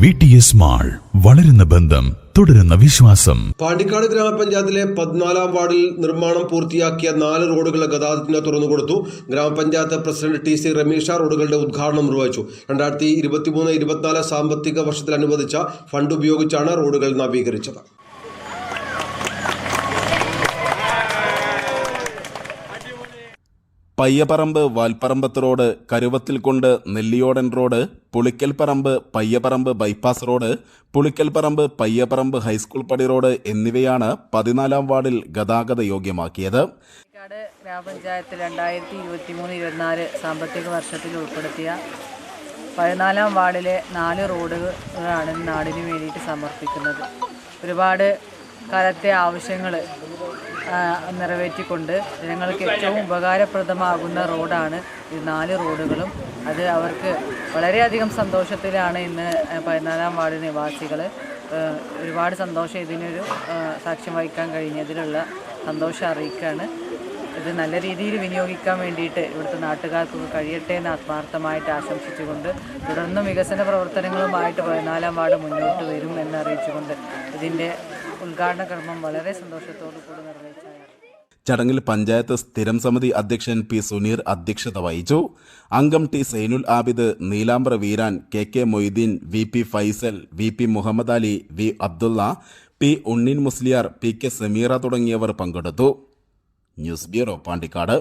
VTS mall, വളരുന്ന ബന്ധം, തുടരുന്ന വിശ്വാസം. പാണ്ടിക്കാട് ഗ്രാമപഞ്ചായത്തിലെ 14-ാം വാർഡിൽ നിർമ്മാണം പൂർത്തിയാക്കിയ 4 റോഡുകൾ ഗതാഗതത്തിന് തുറന്നുകൊടുത്തു. ഗ്രാമപഞ്ചായത്ത് പ്രസിഡന്റ് TC റമീഷ റോഡുകളുടെ ഉദ്ഘാടനം നിർവഹിച്ചു. 2023-24 സാമ്പത്തിക വർഷത്തിൽ അനുവദിച്ച ഫണ്ട് ഉപയോഗിച്ചാണ് റോഡുകൾ നവീകരിച്ചത്. Payyaparamb Valparambath road, Karuvathilkund Nelliyodan road, Pulikkalparamb Payyaparamb bypass road, Pulikkalparamb Payyaparamb high school പടി റോഡ് എന്നിവയാണ് 14-ാം വാർഡിൽ ഗതാഗത യോഗ്യമാക്കിയത്. പാണ്ടിക്കാട് ഗ്രാമപഞ്ചായത്ത് 2023-24 സാമ്പത്തിക വർഷത്തിൽ ഉൾപ്പെടുത്തിയ 14-ാം വാർഡിലെ 4 റോഡുകളാണ് നാടിന് വേണ്ടിയിട്ട് സമർപ്പിക്കുന്നത്. ഒരുപാട് കാലത്തെ ആവശ്യങ്ങൾ നിറവേറ്റിക്കൊണ്ട് ജനങ്ങൾക്ക് ഏറ്റവും ഉപകാരപ്രദമാകുന്ന റോഡാണ് ഈ 4 റോഡുകളും. അത് അവർക്ക് വളരെയധികം സന്തോഷത്തിലാണ് ഇന്ന് 14-ാം വാർഡ് നിവാസികൾ. ഒരുപാട് സന്തോഷം, ഇതിനൊരു സാക്ഷ്യം വഹിക്കാൻ കഴിഞ്ഞതിലുള്ള സന്തോഷം അറിയിക്കുകയാണ്. ഇത് നല്ല രീതിയിൽ വിനിയോഗിക്കാൻ വേണ്ടിയിട്ട് ഇവിടുത്തെ നാട്ടുകാർക്കൊക്കെ കഴിയട്ടെ എന്ന് ആത്മാർത്ഥമായിട്ട് ആശംസിച്ചുകൊണ്ട് തുടർന്ന് വികസന പ്രവർത്തനങ്ങളുമായിട്ട് 14-ാം വാർഡ് മുന്നോട്ട് വരും എന്നറിയിച്ചുകൊണ്ട് ഇതിൻ്റെ ഉദ്ഘാടന കർമ്മം വളരെ സന്തോഷത്തോടു കൂടി നിർവഹിച്ചു. ചടങ്ങിൽ പഞ്ചായത്ത് സ്ഥിരം സമിതി അധ്യക്ഷൻ P. സുനീർ അധ്യക്ഷത വഹിച്ചു. അംഗം T. Zainul Abid, Neelambra Veeran, KK Moideen, VP Faisal, VP Muhammad Ali, V. Abdulla, P. Unneen Musliyar, PK Sameera തുടങ്ങിയവർ പങ്കെടുത്തു. News bureau, Pandikkad.